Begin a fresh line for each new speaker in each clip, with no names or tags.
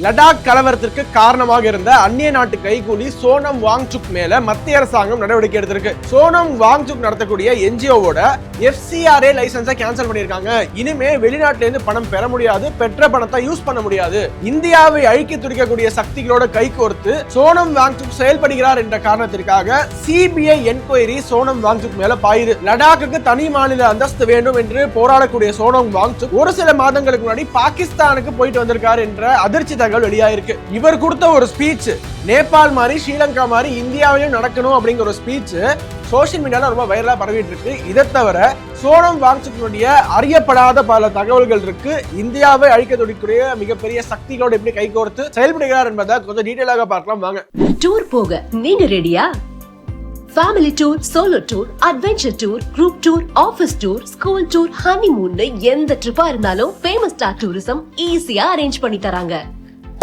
லடாக் கலவரத்திற்கு காரணமாக இருந்த அந்நிய நாட்டு கைகூலி சோனம் வாங்சுக் மேல மத்திய அரசாங்கம் நடவடிக்கை எடுத்திருக்கு. சோனம் வாங்சுக் நடத்தக்கூடிய என்ஜிஓவோட FCRA லைசன்ஸை கேன்சல் பண்ணிருக்காங்க. இனிமே வெளிநாட்டுல இருந்து பணம் பெற முடியாது, பெற்ற பணத்தை யூஸ் பண்ண முடியாது. இந்தியாவை அழிக்க துடிக்கக்கூடிய சக்திகளோட கைகோர்த்து சோனம் வாங்சுக் செயல்படுகிறார் என்ற காரணத்திற்காக CBI என்கொயரி சோனம் வாங்சுக் மேல பாயுது. லடாக்குக்கு தனி மாநில அந்தஸ்து வேண்டும் என்று போராடக்கூடிய சோனம் வாங்சுக் ஒரு சில மாதங்களுக்கு முன்னாடி பாகிஸ்தானுக்கு போயிட்டு வந்திருக்காரு என்ற அதிர்ச்சி தகவல் வெளியாயிருக்கு. இவர் கொடுத்த ஒரு ஸ்பீச் நேபாள் மாதிரி ஸ்ரீலங்கா மாதிரி இந்தியாவிலும் நடக்கணும் அப்படிங்கிற ஒரு ஸ்பீச் சோசியல் மீடியால ரொம்ப வைரலா பரவிட்டு இருக்கு. இதை தவிர சோனம் வாங்சுக்கினுடைய அறியப்படாத பல தகவல்கள் இருக்கு. இந்தியாவை அழிக்க துடிக்கக்கூடிய மிகப்பெரிய சக்திகளோடு எப்படி கைகோர்த்து செயல்படுகிறார் என்பதை கொஞ்சம் டீடைலாக பார்க்கலாம் வாங்க.
டூர் போக நீங்க ரெடியா? Family tour, solo tour, adventure tour, group tour, office tour, school tour, honeymoon எந்த ட்ரிப்பா இருந்தாலும் ஃபேமஸ் ஸ்டார் டூரிசம் ஈஸியா அரேஞ்ச் பண்ணி தராங்க.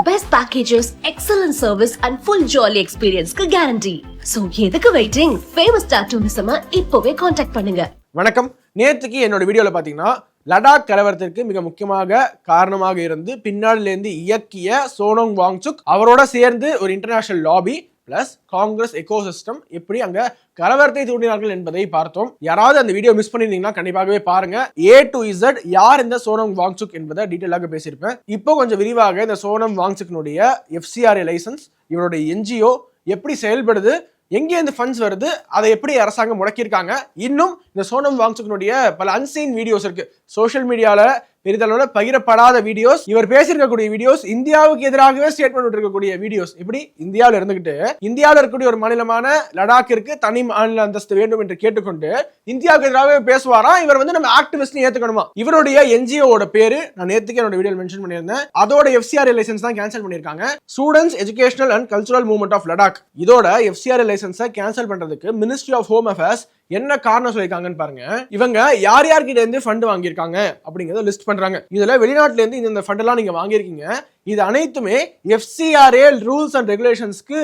Best packages, excellent service and full jolly experience க்கு guarantee. So எதுக்கு வெயிட்டிங்? ஃபேமஸ் ஸ்டார் டூரிசம் இப்போவே contact பண்ணுங்க.
வணக்கம். நேத்துக்கு என்னோட வீடியோல பாத்தீங்கன்னா லடாக் கலவரத்திற்கு மிக முக்கியமாக காரணமாக இருந்து பின்னாடில இருந்து இயக்கிய சோனம் வாங்சுக் அவரோட சேர்ந்து ஒரு international lobby plus Congress ecosystem எப்படி அங்க கலவரத்தை தூண்டினார்கள் என்பதை பார்த்தோம். யாராவது அந்த வீடியோ மிஸ் பண்ணிருந்தீங்கன்னா கண்டிப்பாகவே பாருங்க. A to Z யார் இந்த சோனம் வாங்சுக் என்பதை டீடைலாக பேசியிருப்பேன். இப்போ கொஞ்சம் விரிவாக இந்த சோனம் வாங்சுக்னுடைய FCRA லைசன்ஸ், இவருடைய NGO எப்படி செயல்படுது, எங்கே இந்த ஃபண்ட்ஸ் வருது, அதை எப்படி அரசாங்கம் முடக்கியிருக்காங்க, இன்னும் இந்த சோனம் வாங்சுக்னுடைய பல அன்சீன் வீடியோஸ் இருக்கு. சோஷியல் மீடியால பெரிதளவுல பகிரப்படாத வீடியோஸ், இவர் பேசியிருக்கக்கூடிய வீடியோஸ், இந்தியாவுக்கு எதிராகவே ஸ்டேட்மெண்ட் இருக்கக்கூடிய வீடியோஸ், இப்படி இந்தியாவில் இருந்துகிட்டு இந்தியாவில் இருக்கக்கூடிய ஒரு மாநிலமான லடாக்கிற்கு தனி மாநில அந்தஸ்து வேண்டும் என்று கேட்டுக்கொண்டு இந்தியாவுக்கு எதிராகவே பேசுவாரா இவர் நம்ம ஆக்டிவிஸ்ட் ஏத்துக்கணுமா? இவருடைய NGOவோட பேரு நான் நேத்துக்கு என்னோட வீடியோல மென்ஷன் பண்ணியிருந்தேன். அதோட FCRA லைசன்ஸ் தான் கேன்சல் பண்ணிருக்காங்க. Students educational and cultural movement of Ladakh. இதோட FCRA லைசன்ஸை கேன்சல் பண்றதுக்கு மினிஸ்ட்ரி ஆஃப் ஹோம் அஃபேர்ஸ் என்ன காரணம் சொல்லிருக்காங்கன்னு பாருங்க. இவங்க யார் யார்கிட்ட இருந்து ஃபண்ட் வாங்கியிருக்காங்க அப்படிங்கறத லிஸ்ட் பண்றாங்க. இதுல வெளிநாட்டுல இருந்து இந்த ஃபண்ட் எல்லாம் நீங்க வாங்கியிருக்கீங்க, இது அனைத்துமே FCRA ரூல்ஸ் அண்ட் ரெகுலேஷன்ஸ்க்கு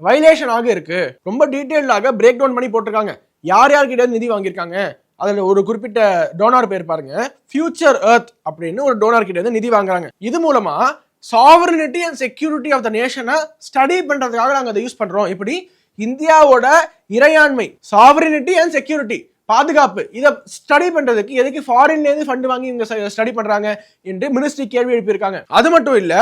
வயலேஷன் ஆக இருக்கு. ரொம்ப டீடைல்டாக பிரேக் டவுன் பண்ணி போட்டிருக்காங்க. யார் யார்கிட்ட இருந்து நிதி வாங்கியிருக்காங்க, அதுல ஒரு குறிப்பிட்ட டோனார் பேர் பாருங்க, ஃபியூச்சர் எர்த் அப்படின்னு ஒரு டோனார் கிட்ட இருந்து நிதி வாங்குறாங்க. இது மூலமா sovereignty and security of the நேஷனை ஸ்டடி பண்றதுக்காக நாங்க அதை யூஸ் பண்றோம். இப்படி இந்தியாவோட இறையாண்மை, சாவரினிட்டி அண்ட் செக்யூரிட்டி, பாதுகாப்பு, இதை ஸ்டடி பண்றதுக்கு எதுக்கு ஃபாரின்ல இருந்து ஃபண்ட் வாங்கி இவங்க ஸ்டடி பண்றாங்க என்று மினிஸ்ட்ரி கேள்வி எழுப்பியிருக்காங்க. அது மட்டும் இல்ல,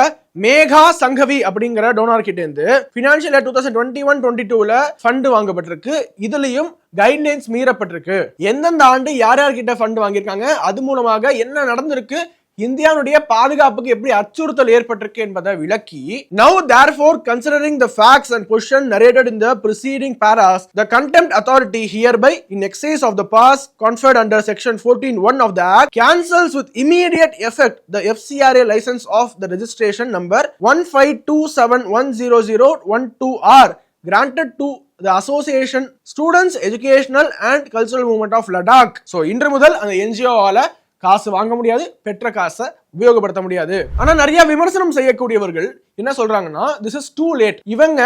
மேகா சங்கவி அப்படிங்கிற டோனார் கிட்ட இருந்து பினான்சியல் இயர் 2021-22ல ஃபண்ட் வாங்கப்பட்டிருக்கு. இதுலயும் கைட்லைன்ஸ் மீறப்பட்டிருக்கு. எந்தெந்த ஆண்டு யார் யார்கிட்ட ஃபண்ட் வாங்கியிருக்காங்க, அது மூலமாக என்ன நடந்திருக்கு, இந்தியாவுடைய பாதுகாப்புக்கு எப்படி அச்சுறுத்தல் ஏற்பட்டிருக்கு என்பதை விளக்கி, now therefore considering the facts and position narrated in the preceding paras, the contempt authority hereby in excess of the powers conferred under section 14(1) of the act cancels with immediate effect the FCRA license of the registration number 1527100112R granted to the association students educational and cultural movement of Ladakh. So இன்று முதல் அந்த NGO ஆல காசு வாங்க முடியாது, பெற்ற காசை உபயோகப்படுத்த முடியாது. ஆனா நிறைய விமர்சனம் செய்யக்கூடியவர்கள் என்ன சொல்றாங்கன்னா, this is too late. இவங்க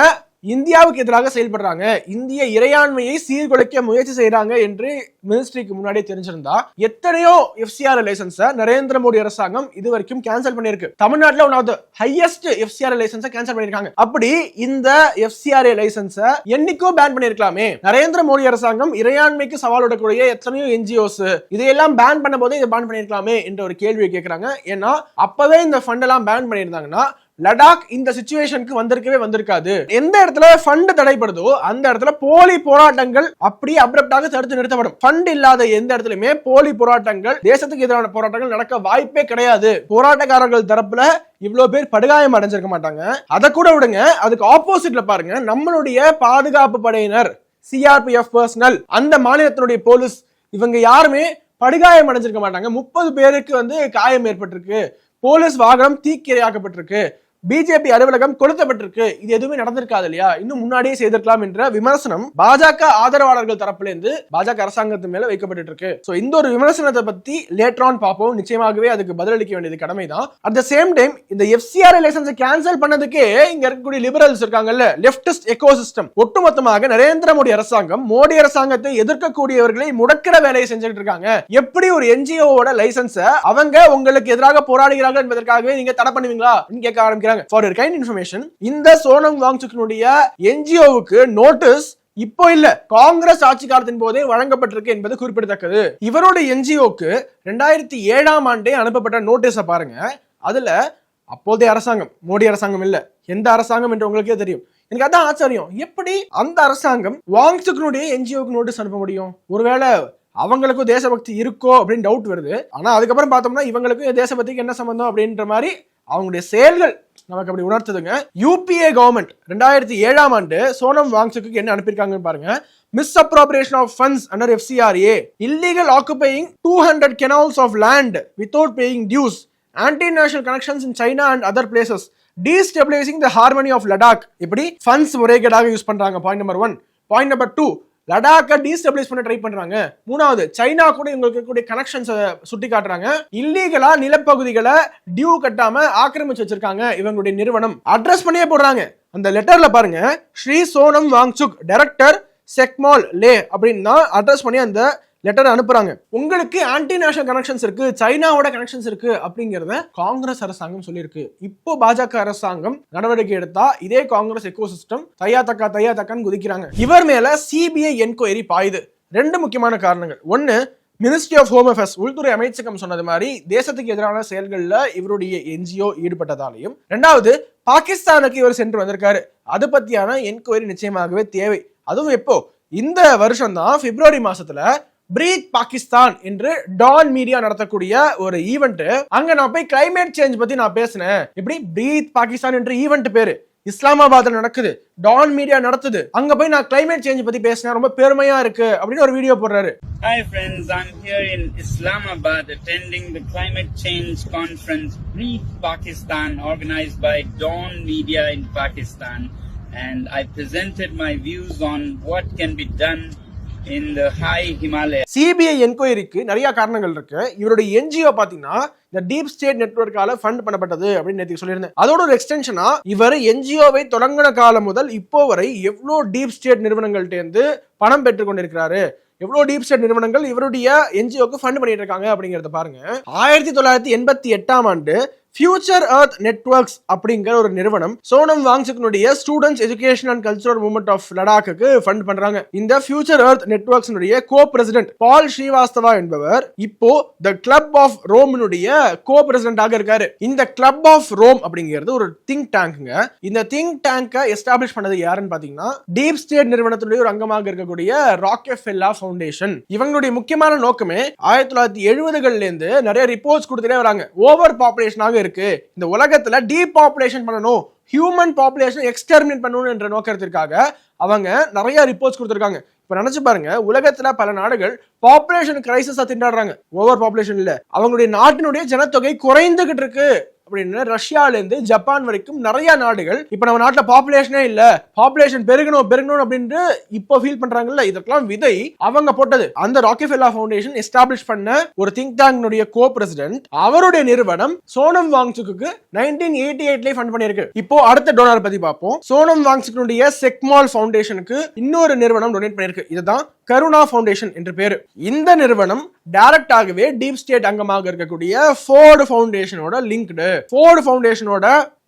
இந்தியாவுக்கு எதிராக செயல்படுறாங்க, இந்திய இறையாண்மையை சீர்குலைக்க முயற்சி செய்யறாங்க என்று மினிஸ்ட்ரிக்கு முன்னாடியே தெரிஞ்சிருந்தா எத்தனையோ FCRA லைசன்ஸை நரேந்திர மோடி அரசாங்கம் இது வரைக்கும் கேன்சல் பண்ணிருக்கு. தமிழ்நாட்டில் one of the highest FCRA லைசன்ஸை கேன்சல் பண்ணிருக்காங்க. அப்படி இந்த FCRA லைசன்ஸை என்னைக்கோ பேன் பண்ணிருக்கலாமே. நரேந்திர மோடி அரசாங்கம் இறையாண்மைக்கு சவால் விடக்கூடிய எத்தனையோ NGOs இதையெல்லாம் பேன் பண்ண போதே இதை பேன் பண்ணிருக்கலாமே என்ற ஒரு கேள்வியை கேட்கிறாங்க. ஏன்னா அப்பவே இந்த ஃபண்ட் எல்லாம் பேன் பண்ணியிருந்தாங்கன்னா லடாக் இந்த சிச்சுவேஷனுக்கு வந்திருக்காது. எந்த இடத்துல ஃபண்ட் தடைப்படுதோ அந்த இடத்துல போலி போராட்டங்கள் அப்படியே அப்ரப்டாக தடுத்து நிறுத்தப்படும். ஃபண்ட் இல்லாத எந்த இடத்துலயுமே போலி போராட்டங்கள், தேசத்துக்கு எதிரான போராட்டங்கள் நடக்க வாய்ப்பே கிடையாது. போராட்டக்காரர்கள் தரப்புல இவ்வளவு பேர் படுகாயம் அடைஞ்சிருக்க மாட்டாங்க. அதை கூட விடுங்க, அதுக்கு ஆப்போசிட்ல பாருங்க, நம்மளுடைய பாதுகாப்பு படையினர், CRPF பர்சனல், அந்த மாநிலத்தினுடைய போலீஸ், இவங்க யாருமே படுகாயம் அடைஞ்சிருக்க மாட்டாங்க. 30 பேருக்கு காயம் ஏற்பட்டிருக்கு, போலீஸ் வாகனம் தீக்கிரையாக்கப்பட்டிருக்கு, பிஜேபி அலுவலகம் கொளுத்தப்பட்டிருக்கு. இது எதுவுமே நடந்திருக்காது இல்லையா? இன்னும் முன்னாடியே செய்திருக்கலாம் என்ற விமர்சனம் பாஜக ஆதரவாளர்கள் தரப்புல இருந்து பாஜக அரசாங்கத்து மேல வைக்கப்பட்டு இருக்கு. சோ இந்த ஒரு விமர்சனத்தை பத்தி லேட்டர் ஆன் பார்ப்போம். நிச்சயமாகவே அதுக்கு பதிலளிக்க வேண்டியது கடமைதான். அட் த சேம் டைம் இந்த FCRA லைசன்ஸை கேன்சல் பண்ணதுக்கே இங்க இருக்கக்கூடிய லிபரல்ஸ் இருக்காங்கல்ல, லெப்டிஸ்ட் எக்கோசிஸ்டம், ஒட்டுமொத்தமாக நரேந்திர மோடி அரசாங்கம், மோடி அரசாங்கத்தை எதிர்க்கக்கூடியவர்களை முடக்கிற வேலையை செஞ்சுட்டு இருக்காங்க. எப்படி ஒரு NGOவோட லைசன்ஸை அவங்க உங்களுக்கு எதிராக போராடுகிறார்கள் என்பதற்காகவே நீங்க தடை பண்ணுவீங்களா கேட்க ஆரம்பிக்கிறாங்க பண்ணிருக்காங்க. ஃபார் யுவர் கைண்ட் இன்ஃபர்மேஷன், இந்த சோனம் வாங்சுக்கினுடைய என்ஜிஓவுக்கு நோட்டீஸ் இப்போ இல்ல, காங்கிரஸ் ஆட்சி காலத்தின் போதே வழங்கப்பட்டிருக்கு என்பது குறிப்பிடத்தக்கது. இவரோட என்ஜிஓக்கு 2007ஆம் ஆண்டே அனுப்பப்பட்ட நோட்டீஸை பாருங்க. அதுல அப்போதைய அரசாங்கம், மோடி அரசாங்கம் இல்ல, எந்த அரசாங்கம் என்று உங்களுக்கே தெரியும். எனக்கு அதான் ஆச்சரியம், எப்படி அந்த அரசாங்கம் வாங்சுக்கினுடைய என்ஜிஓக்கு நோட்டீஸ் அனுப்ப முடியும்? ஒருவேளை அவங்களுக்கும் தேசபக்தி இருக்கோ அப்படின்னு டவுட் வருது. ஆனா அதுக்கப்புறம் பார்த்தோம்னா இவங்களுக்கும் தேசபக்திக்கு என்ன சம்பந்தம் அப்படின்ற மாதிரி அவங்களுடைய செயல்கள் நமக்கு அப்படி உணர்த்துதுங்க. யூபிஏ கவர்மெண்ட் 2007ஆம் ஆண்டு சோனம் வாங்சுக்கு என்ன அனுப்பியிருக்காங்கன்னு பாருங்க. misappropriation of funds under FCRA, illegal occupying 200 canals of land without paying dues, anti-national connections in China and other places, destabilizing the harmony of Ladakh. இப்படி ஃபண்ட்ஸ் முறைகேடாக யூஸ் பண்றாங்க. Point number 1. பாயிண்ட் நம்பர் 2, லடாக்கை destabilise பண்ண try பண்றாங்க. 3வது, China கூட இவங்களுக்கு இருக்கக்கூடிய கனெக்ஷன்ஸ் சுட்டி காட்டுறாங்க. இல்லீகலா நிலப்பகுதிகளை டியூ கட்டாம ஆக்கிரமிச்சு வச்சிருக்காங்க இவங்களுடைய நிறுவனம். அட்ரஸ் பண்ணியே போடுறாங்க. அந்த லெட்டர்ல பாருங்க, ஸ்ரீ சோனம் வாங்சுக் டைரக்டர் செக்மால் லே அப்படின்னு அட்ரஸ் பண்ணி அந்த லெட்டர் அனுப்புறாங்க. உங்களுக்கு ஆன்டி நேஷனல் கனெக்ஷன்ஸ் இருக்கு, சைனாவோட கனெக்ஷன்ஸ் இருக்கு அப்படிங்கறத காங்கிரஸ் அரசாங்கம் சொல்லியிருக்கு. இப்போ பாஜக அரசாங்கம் நடவடிக்கை எடுத்தா இதே காங்கிரஸ் எக்கோசிஸ்டம் தையா தக்கான்னு குதிக்கிறாங்க. இவர் மேல சிபிஐ என்கொயரி பாயுது. 2 முக்கியமான காரணங்கள். 1, மினிஸ்ட்ரி ஆஃப் ஹோம் அஃபேர்ஸ், உள்துறை அமைச்சகம் சொன்னது மாதிரி தேசத்துக்கு எதிரான செயல்கள்ல இவருடைய என்ஜிஓ ஈடுபட்டதாலையும். 2வது, பாகிஸ்தானுக்கு இவர் சென்று வந்திருக்காரு. அது பத்தியான என்கொயரி நிச்சயமாகவே தேவை. அதுவும் எப்போ? இந்த வருஷம் தான் பிப்ரவரி மாசத்துல பிரீத் பாகிஸ்தான் என்று டான் மீடியா நடத்தக்கூடிய ஒரு ஈவெண்ட். அங்க நான் போய் கிளைமேட் சேஞ்ச் பத்தி நான் பேசினேன். இப்படி பிரீத் பாகிஸ்தான் என்ற ஈவெண்ட் பேரு இஸ்லாமாபாத்ல நடக்குது, டான் மீடியா நடத்துது. அங்க போய் நான் கிளைமேட் சேஞ்ச் பத்தி பேசினேன், ரொம்ப பெருமையா இருக்கு அப்படின்னு ஒரு வீடியோ போடுறாரு.
Hi friends, I'm here in Islamabad attending the climate change conference Breathe Pakistan organized by Dawn Media in Pakistan, and I presented my views on what can be done in the high Himalayas.
CBI என்கொயரிக்கு நிறைய காரணங்கள் இருக்கு. இவருடைய NGO பாத்தீங்கன்னா இந்த deep state நெட்வொர்க்கால fund பண்ணப்பட்டது அப்படின்னு நேத்து சொல்லியிருந்தேன். அதோட ஒரு எக்ஸ்டென்ஷனா இவர் என்ஜிஓவை தொடங்கின காலம் முதல் இப்போ வரை எவ்வளவு டீப் ஸ்டேட் நிறுவனங்கள்ட்ட இருந்து பணம் பெற்றுக் கொண்டிருக்கிறாரு, எவ்வளவு டீப் ஸ்டேட் நிறுவனங்கள் இவருடைய என்ஜிஓக்கு ஃபண்ட் பண்ணிட்டு இருக்காங்க அப்படிங்கறத பாருங்க. 1988ஆம் ஆண்டு ஃபியூச்சர் எர்த் நெட்வொர்க்ஸ் அப்படிங்கிற ஒரு நிறுவனம் சோனம் வாங்சுக்கினுடைய Students Education and Cultural Movement of Ladakh fund பண்றாங்க. இந்த Future Earth Networks co president Paul Srivastava என்பவர் இப்போ த கிளப் ஆஃப் ரோமினுடைய கோ பிரசிடென்டாக இருக்காரு. இந்த கிளப் ஆஃப் ரோம் அப்படிங்கிறது ஒரு திங்க் டேங்க்ங்க. இந்த திங்க் டேங்கை எஸ்டாப்ளிஷ் பண்ணது யாருன்னு பாத்தீங்கன்னா டீப் ஸ்டேட் நிறுவனத்துடைய ஒரு அங்கமாக இருக்கக்கூடிய ராக்கெஃபெல்லர் ஃபவுண்டேஷன். இவங்களுடைய முக்கியமான நோக்கமே 1970கள்ல இருந்து நிறைய ரிப்போர்ட்ஸ் கொடுத்துட்டே வராங்க. ஓவர் பாப்புலேஷனாக இருக்கு, இந்த உலகத்துல டீபாப்புலேஷன் பண்ணணும், ஹியூமன் பாப்புலேஷன் எக்ஸ்டெர்மினேட் பண்ணணும் என்ற நோக்கத்திற்காக அவங்க நிறைய ரிப்போர்ட்ஸ் கொடுத்திருக்காங்க. இப்ப நினைச்சு பாருங்க, உலகத்துல பல நாடுகள் பாப்புலேஷன் கிரைசிஸா திண்டாடுறாங்க. ஓவர் பாப்புலேஷன் இல்ல, அவங்களுடைய நாட்டினுடைய ஜனத்தொகை குறைந்துகிட்டு இருக்கு அப்படின்னு ரஷ்யால இருந்து ஜப்பான் வரைக்கும் நிறைய நாடுகள் இப்ப நம்ம நாட்டுல பாப்புலேஷனே இல்ல, பாப்புலேஷன் பெருகணும் அப்படின்னு இப்போ ஃபீல் பண்றாங்கல்ல. இதெல்லாம் விதை அவங்க போட்டது. அந்த ராக்கெஃபெல்லர் ஃபவுண்டேஷன் எஸ்டாப்ளிஷ் பண்ண ஒரு திங்க் டேங்க் கோ பிரசிடென்ட், அவருடைய நிறுவனம் சோனம் வாங்சுக்கு 1988ல ஃபண்ட் பண்ணிருக்கு. இப்போ அடுத்த டோனர் பத்தி பார்ப்போம். சோனம் வாங்சுக்கு செக்மால் ஃபவுண்டேஷனுக்கு இன்னொரு நிறுவனம் டொனேட் பண்ணிருக்கு. இதுதான் கருணா ஃபவுண்டேஷன் என்று பேரு. இந்த நிறுவனம் டைரக்டாகவே டீப் ஸ்டேட் அங்கமாக இருக்கக்கூடிய ஃபோர்டு ஃபவுண்டேஷனோட லிங்க்டு. ஃபோர்டு ஃபவுண்டேஷனோட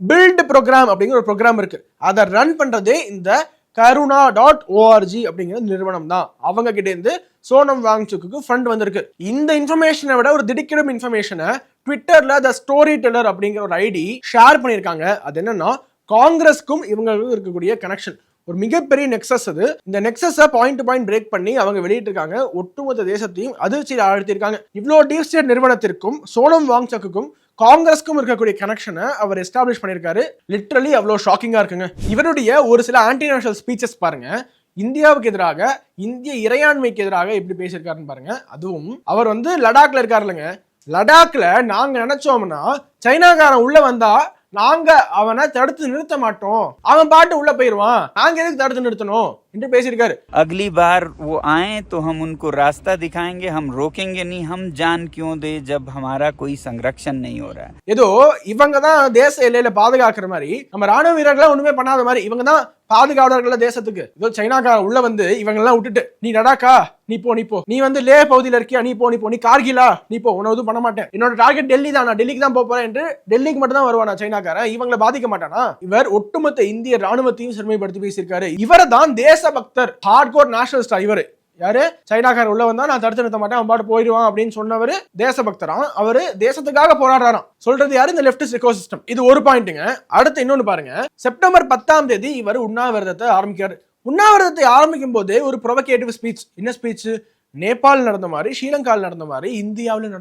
பில்ட் ப்ரோக்ராம் அப்படிங்கிற ஒரு ப்ரோக்ராம் இருக்கு. அதை ரன் பண்றதே இந்த karuna.org அப்படிங்கிற நிறுவனம் தான். அவங்க கிட்ட இருந்து சோனம் வாங்சுக்கு ஃபண்ட் வந்திருக்கு. இந்த இன்ஃபர்மேஷனை விட ஒரு திடுக்கிடும் இன்ஃபர்மேஷனை ட்விட்டர்ல த ஸ்டோரி டெல்லர் அப்படிங்கிற ஒரு ஐடி ஷேர் பண்ணியிருக்காங்க. அது என்னன்னா, காங்கிரஸ்க்கும் இவங்களுக்கு இருக்கக்கூடிய கனெக்ஷன் ஒரு மிகப்பெரிய நெக்ஸஸ். அது இந்த நெக்ஸஸை பாயிண்ட் டு பாயிண்ட் பிரேக் பண்ணி அவங்க வெளியிட்டிருக்காங்க. ஒட்டுமொத்த தேசத்தையும் அதிர்ச்சியில் ஆழ்த்திருக்காங்க. இவ்வளோ டீப் ஸ்டேட் நிறுவனத்திற்கும் சோனம் வாங்சுக்கும் காங்கிரஸ்க்கும் இருக்கக்கூடிய கனெக்ஷனை அவர் எஸ்டாப்ளிஷ் பண்ணியிருக்காரு. லிட்டரலி அவ்வளோ ஷாக்கிங்கா இருக்குங்க. இவருடைய ஒரு சில ஆன்டி நேஷனல் ஸ்பீச்சஸ் பாருங்க. இந்தியாவுக்கு எதிராக, இந்திய இறையாண்மைக்கு எதிராக எப்படி பேசியிருக்காருன்னு பாருங்க. அதுவும் அவர் லடாக்ல இருக்காரு இல்லைங்க. லடாக்ல நாங்க நினைச்சோம்னா சைனாக்காரன் உள்ள வந்தா நாங்க அவனை தடுத்து நிறுத்த மாட்டோம், அவன் பாட்டு உள்ள போயிருவான், நாங்க எதுக்கு தடுத்து நிறுத்தணும், என்று பேசியிருக்காரு.
अगली बार वो आए तो हम उनको रास्ता दिखाएंगे, हम रोकेंगे नहीं, हम जान क्यों दे जब हमारा कोई संरक्षण नहीं हो रहा है.
ஏதோ இவங்க தான் தேச எல்லையில பாதுகாக்கிற மாதிரி, நம்ம ராணுவ வீரர்களை ஒண்ணுமே பண்ணாத மாதிரி இவங்க தான் பாதுகாவலர்கள தேசத்துக்கு. ஏதோ சைனாக்கா உள்ள வந்து இவங்க எல்லாம் விட்டுட்டு, நீ லடாக்கா நீ போ, நீ வந்து லே பகுதியில இருக்கியா நீ போ, நீ கார்கிலா நீ போ, உன்ன எதுவும் பண்ண மாட்டேன், என்னோட டார்கெட் டெல்லி தான், நான் டெல்லிக்கு தான் போறேன் என்று டெல்லிக்கு மட்டும் தான் வருவானா சைனாக்காரன், இவங்களை பாதிக்க மாட்டானா? இவர் ஒட்டுமொத்த இந்திய ராணுவத்தையும் சிறுமைப்படுத்தி பேசியிருக்காரு. இவரை தான் தேசபக்தர், ஹார்ட்கோர் நேஷனலிஸ்டா இவரு. யாரு? சைனாக்காரர் உள்ள வந்தா நான் தடுத்து நிறுத்த மாட்டேன், அவன் பாட்டு போயிடுவான் அப்படின்னு சொன்னவர் தேசபக்தராம். அவரு தேசத்துக்காக போராடுறாராம். சொல்றது யாரு? இந்த லெப்டிஸ்ட் எக்கோசிஸ்டம். இது ஒரு பாயிண்ட்டுங்க. அடுத்து இன்னொன்னு பாருங்க. செப்டம்பர் 10ஆம் தேதி இவர் உண்ணாவிரதத்தை ஆரம்பிக்கிறார். உண்ணாவிரதத்தை ஆரம்பிக்கும் போதே ஒரு ப்ரொவகேட்டிவ் ஸ்பீச். என்ன ஸ்பீச்? நேபாள் நடந்த மாதிரி, ஸ்ரீலங்காவில் நடந்த மாதிரி இந்தியாவில்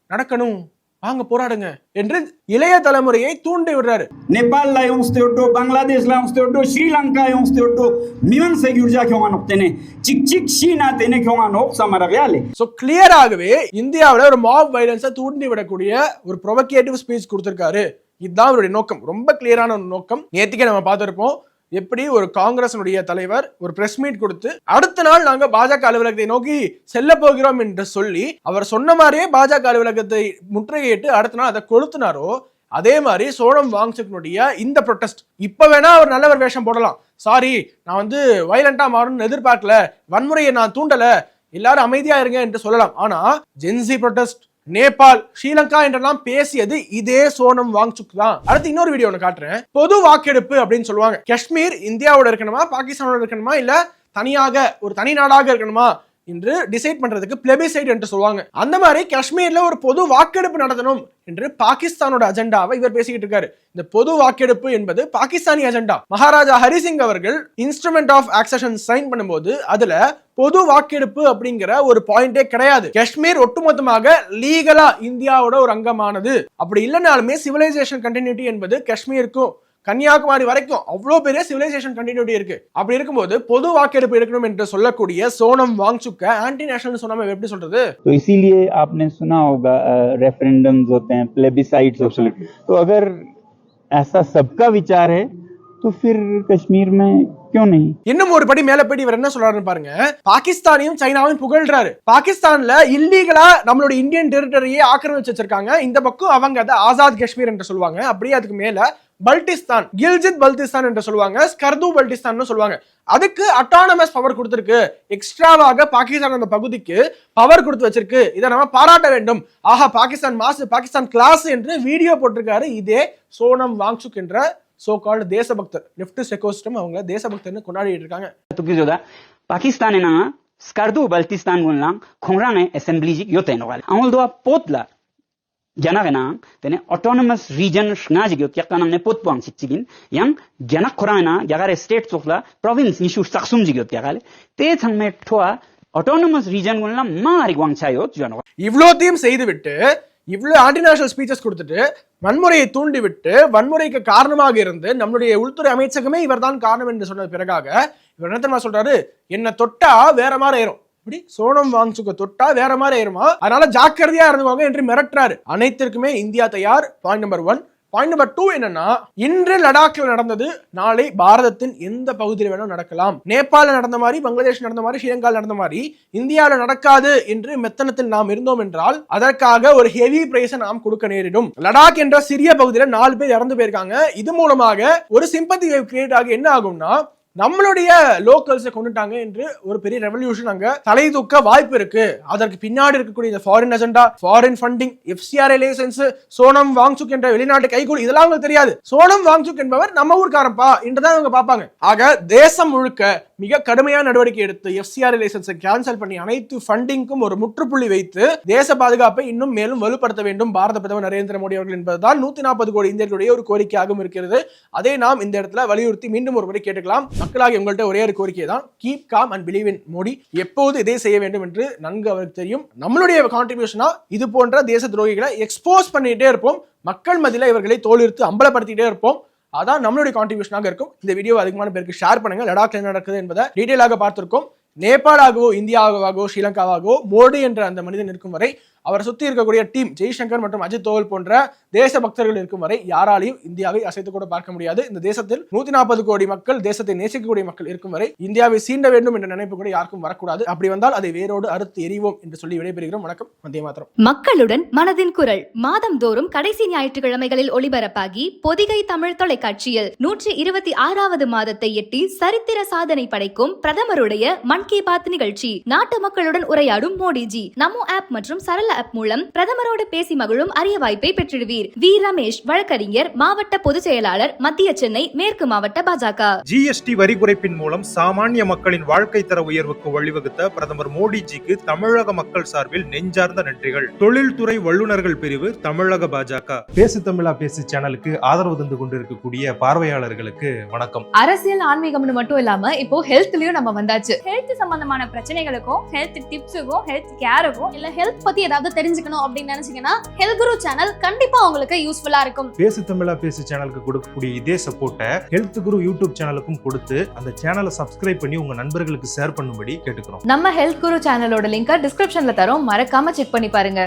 நடக்கணும், வாங்க போராடுங்க என்று இளைய தலைமுறையை தூண்டி விடுறாரு.
नेपाललाई उस्ते उठो, बांग्लादेशलाई उस्ते उठो, श्रीलंकालाई उस्ते उठो, मिमन से गिरजा क्यों नोक्तेने चिक शीना तेने क्यों नोक समरगयाले.
சோ கிளியராகவே இந்தியாவுல ஒரு மாப் வயலன்ஸை தூண்டி விடக்கூடிய ஒரு ப்ரொவகேட்டிவ் ஸ்பீச் கொடுத்திருக்காரு. இதுதான் அவருடைய நோக்கம். ரொம்ப கிளியரான ஒரு நோக்கம். நேத்திக்கே நம்ம பார்த்திருப்போம் எப்படி ஒரு காங்கிரஸினுடைய தலைவர் ஒரு பிரஸ் மீட் கொடுத்து அடுத்த நாள் நாங்க பாஜக அலுவலகத்தை நோக்கி செல்ல போகிறோம் என்று சொல்லி அவர் சொன்ன மாதிரியே பாஜக அலுவலகத்தை முற்றுகையிட்டு அடுத்த நாள் அதை கொளுத்தினாரோ, அதே மாதிரி சோனம் வாங்சுக்கினுடைய இந்த ப்ரொடெஸ்ட் இப்ப வேணா அவர் நல்லவர் வேஷம் போடலாம். சாரி, நான் வந்து வயலண்டா மாறணும்னு எதிர்பார்க்கல, வன்முறையை நான் தூண்டல, எல்லாரும் அமைதியா இருங்க என்று சொல்லலாம். ஆனா ஜென்சி ப்ரொடெஸ்ட், நேபாள், ஸ்ரீலங்கா என்றெல்லாம் பேசியது இதே சோனம் வாங்சுக் தான். அடுத்து இன்னொரு வீடியோ ஒன்று காட்டுறேன். பொது வாக்கெடுப்பு அப்படின்னு சொல்லுவாங்க. காஷ்மீர் இந்தியாவோட இருக்கணுமா பாகிஸ்தானோட இருக்கணுமா இல்ல தனியாக ஒரு தனி நாடாக இருக்கணுமா என்று டிசைட் பண்றதுக்கு பிளெபிசைட் என்று சொல்லுவாங்க. அந்த மாதிரி காஷ்மீர்ல ஒரு பொது வாக்கெடுப்பு நடத்தணும் என்று பாகிஸ்தானோட அஜெண்டாவை இவர் பேசிக்கிட்டு இருக்காரு. இந்த பொது வாக்கெடுப்பு என்பது பாகிஸ்தானி அஜெண்டா. மகாராஜா ஹரிசிங் அவர்கள் இன்ஸ்ட்ருமெண்ட் ஆஃப் ஆக்சஷன் சைன் பண்ணும்போது அதுல பொது வாக்கெடுப்பு அப்படிங்கிற ஒரு பாயிண்டே கிடையாது. காஷ்மீர் ஒட்டுமொத்தமாக லீகலா இந்தியாவோட ஒரு அங்கமானது. அப்படி இல்லைனாலுமே சிவிலைசேஷன் கண்டினியூட்டி என்பது காஷ்மீருக்கும் கன்னியாகுமரி வரைக்கும் அவ்வளவு பெரிய சிவிலைசேஷன் கண்டினியூட்டி இருக்கு. அப்படி இருக்கும்போது பொது வாக்கெடுப்பு எடுக்கணும் என்று சொல்லக்கூடிய சோனம் வாங்சுக்க ஆன்டி நேஷனல் சொன்னாம எப்படி சொல்றது?
तो इसीलिए आपने सुना होगा रेफरेंडम्स होते हैं, प्लेबिसाइट्स होते हैं. तो अगर ऐसा सबका विचार है तो फिर कश्मीर में क्यों नहीं?
இன்னும் ஒரு படி மேல போய் இவர் என்ன சொல்றாருன்னு பாருங்க. பாகிஸ்தானையும் சைனாவையும் புகழ்றாரு. பாகிஸ்தான்ல இல்லீகலா நம்மளோட இந்தியன் டெரிட்டரியை ஆக்கிரமிச்சு வச்சிருக்காங்க. இந்த பக்கம் அவங்க அதை ஆசாத் காஷ்மீர் என்று சொல்லுவாங்க. அப்படியே அதுக்கு மேல பல்டிஸ்தான், கில்ஜித் பல்டிஸ்தான் என்று சொல்லுவாங்க, ஸ்கர்து பல்டிஸ்தான் சொல்லுவாங்க. அதுக்கு அட்டானமஸ் பவர் கொடுத்திருக்கு. எக்ஸ்ட்ராவாக பாகிஸ்தான் அந்த பகுதிக்கு பவர் கொடுத்து வச்சிருக்கு. இதை நம்ம பாராட்ட வேண்டும். ஆஹா, பாகிஸ்தான் மாசு, பாகிஸ்தான் கிளாஸ் என்று வீடியோ போட்டிருக்காரு இதே சோனம் வாங்சுக் என்ற சோ கால்டு தேசபக்தர். லெஃப்டிஸ்ட் எக்கோசிஸ்டம் அவங்க தேசபக்தர்னு கொண்டாடிட்டு இருக்காங்க.
पाकिस्तानना स्कार्दो बल्टिस्तान गुनलां खोंगरांग असेंबली योतेनोगल आउलदो पोतला जनगना तेने ऑटोनमस रीजन स्नाजिगो क्याकानंग ने पोतपुआंग सिचिगिन yang janak khorana jagare state chokla province nishu saksum jigyot yakale te thangme thoa autonomous region gunla mari gwangchayot jano
இவ்ளோத்தையும் செய்துவிட்டு இவ்வளவு ஆன்டி நேஷனல் ஸ்பீச்சஸ் கொடுத்துட்டு வன்முறையை தூண்டி விட்டு வன்முறைக்கு காரணமாக இருந்து நம்மளுடைய உள்துறை அமைச்சகமே இவர் தான் காரணம் என்று சொன்ன பிறகாக இவர் என்ன தெரியுமா சொல்றாரு? என்ன தொட்டா வேற மாதிரி ஆயிரும். இப்படி சோனம் வாங்சுக்க தொட்டா வேற மாதிரி ஆயிருமா, அதனால ஜாக்கிரதையா இருந்துவாங்க என்று மிரட்டுறாரு. அனைத்திற்குமே இந்தியா தயார். Point number 1. பாயிண்ட் நம்பர் 2 என்னன்னா, இன்று லடாக்ல நடந்தது நாளை பாரதத்தின் எந்த பகுதியில் வேணும் நடக்கலாம். நேபாள நடந்த மாதிரி, பங்களாதேஷ் நடந்த மாதிரி, ஸ்ரீலங்காவில் நடந்த மாதிரி இந்தியாவில் நடக்காது என்று மெத்தனத்தில் நாம் இருந்தோம் என்றால் அதற்காக ஒரு ஹெவி பிரைஸை நாம் கொடுக்க நேரிடும். லடாக் என்ற சிறிய பகுதியில் 4 பேர் இறந்து போயிருக்காங்க. இது மூலமாக ஒரு சிம்பத்தி வேவ் கிரியேட் ஆகி என்ன ஆகும்னா, நம்மளுடைய லோக்கல்ஸை கொண்டுட்டாங்க என்று ஒரு பெரிய ரெவல்யூஷன் அங்க தலை தூக்க வாய்ப்பு இருக்கு. அதற்கு பின்னாடி இருக்கக்கூடிய இந்த foreign agenda, foreign funding, FCRA license, Sonam Wangchuk என்ற வெளிநாட்டு கைகூலி, இதெல்லாம் அவங்களுக்கு தெரியாது. சோனம் வாங்சுக் என்பவர் நம்ம ஊர்க்காரன்பா என்றுதான் அவங்க பார்ப்பாங்க. ஆக தேசம் முழுக்க மிக கடுமையான நடவடிக்கை எடுத்து FCRA லைசன்ஸை கேன்சல் பண்ணி அனைத்து ஃபண்டிங்கும் ஒரு முற்றுப்புள்ளி வைத்து தேச பாதுகாப்பை இன்னும் மேலும் வலுப்படுத்த வேண்டும் பாரத பிரதமர் நரேந்திர மோடி அவர்கள் என்பதுதான் 140 கோடி இந்தியர்களுடைய ஒரு கோரிக்கையாகவும் இருக்கிறது. அதை நாம் இந்த இடத்துல வலியுறுத்தி மீண்டும் ஒரு முறை கேட்டுக்கலாம். மக்களாக உங்கள்கிட்ட ஒரே ஒரு கோரிக்கை தான், keep com and believe in Modi. எப்போது இதை செய்ய வேண்டும் என்று நன்கு அவருக்கு தெரியும். நம்மளுடைய கான்ட்ரிபியூஷனா இது போன்ற தேச துரோகிகளை எக்ஸ்போஸ் பண்ணிட்டே இருப்போம். மக்கள் மத்தியில இவர்களை தோலிர்த்து அம்பலப்படுத்திட்டே இருப்போம். அதான் நம்மளுடைய கான்ட்ரிபியூஷனாக இருக்கும். இந்த வீடியோ அதிகமான பேருக்கு ஷேர் பண்ணுங்க. லடாக்ல என்ன நடக்குது என்பதை டீடைலாக பார்த்திருக்கோம். நேபாளாகவோ இந்தியாவாகவோ ஸ்ரீலங்காவாகவோ மோடி என்ற அந்த மனிதன் இருக்கும் வரை அவரை சுத்தி இருக்கக்கூடிய டீம் ஜெய்சங்கர் மற்றும் அஜித் தோவல் போன்ற தேச பக்தர்கள் இருக்கும் வரை யாராலையும் இந்தியாவை அசைத்து கூட பார்க்க முடியாது. இந்த தேசத்தில் 140 கோடி மக்கள், தேசத்தை நேசிக்கக்கூடிய மக்கள் இருக்கும் வரை இந்தியாவை சீண்ட வேண்டும் என்ற நினைப்பு கூட யாருக்கும் வரக்கூடாது. அப்படி வந்தால் அதை வேரோடு அறுத்து எறிவோம் என்று சொல்லி விடைபெறுகிறோம். வணக்கம். வந்தே மாதரம்.
மக்களுடன் மனதின் குரல் மாதந்தோறும் கடைசி ஞாயிற்றுக்கிழமைகளில் ஒளிபரப்பாகி பொதிகை தமிழ் தொலைக்காட்சியில் 126வது மாதத்தை எட்டி சரித்திர சாதனை படைக்கும் பிரதமருடைய மன் கி பாத் நிகழ்ச்சி. நாட்டு மக்களுடன் உரையாடும் மோடிஜி நமோ ஆப் மற்றும் சரள ஆப் மூலம் பிரதமரோடு பேசி மகிழும் அரிய வாய்ப்பை பெற்றிடுவீர். வி ரமேஷ், வழக்கறிஞர், மாவட்ட பொதுச் செயலாளர், மத்திய சென்னை மேற்கு மாவட்ட பாஜக.
ஜிஎஸ்டி வரி குறைப்பின் மூலம் சாமானிய மக்களின் வாழ்க்கை தர உயர்வுக்கு வழிவகுத்த பிரதமர் மோடிஜிக்கு தமிழக மக்கள் சார்பில் நெஞ்சார்ந்த நன்றிகள். தொழில்துறை வல்லுநர்கள் பிரிவு, தமிழக பாஜக. பேசு தமிழா பேசு சேனலுக்கு ஆதரவு தந்து கொண்டிருக்கக்கூடிய பார்வையாளர்களுக்கு வணக்கம்.
அரசியல் ஆன்மீகம்னு மட்டும் இல்லாம இப்போ ஹெல்த்லயும் நம்ம வந்தாச்சு. ஹெல்த் சம்பந்தமான பிரச்சனைகளுக்கும், ஹெல்த் டிப்ஸுக்கும், ஹெல்த் கேருக்கும், இல்ல ஹெல்த் பத்தி ஏதாவது தெரிஞ்சுக்கணும் அப்படின்னு நினைச்சீங்கன்னா ஹெல்த் குரு சேனல் கண்டிப்பா உங்களுக்கு யூஸ்ஃபுல்லா இருக்கும்.
பேசு தமிழா பேசு சேனலுக்கு கொடுக்கக்கூடிய இதே சப்போர்ட்டை ஹெல்த் குரு யூடியூப் சேனலுக்கும் கொடுத்து அந்த சேனலை சப்ஸ்கிரைப் பண்ணி உங்க நண்பர்களுக்கு ஷேர் பண்ணும்படி கேட்டுக்கிறோம்.
நம்ம ஹெல்த் குரு சேனலோட லிங்கை டிஸ்கிரிப்ஷன்ல தரோம், மறக்காம செக் பண்ணி பாருங்க.